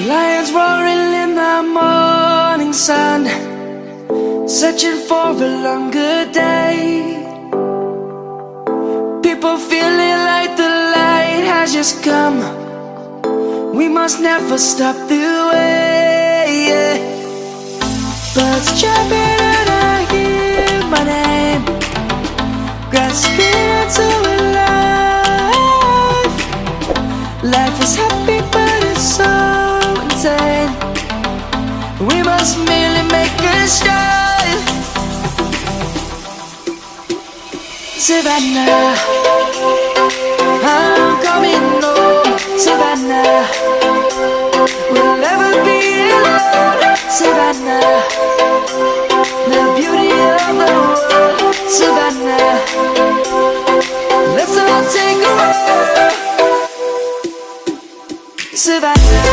Lions roaring in the morning sun, searching for a longer day. People feeling like the light has just come. We must never stop the way. Birds chirping and I hear my name, grasping into a life. Life is happy but it's so insane. We must merely make a start. Savannah, I'm coming home. Savannah, we'll never be alone. Savannah, the beauty of the world. Savannah, let's all take a walk. Savannah.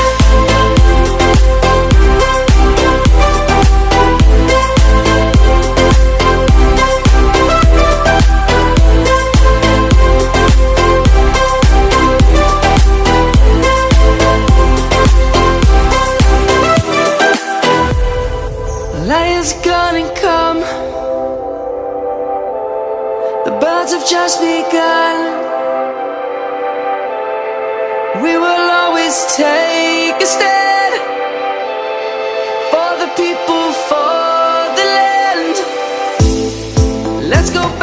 Lion's gonna come. The birds have just begun. We will always take a stand for the people, for the land. Let's go back.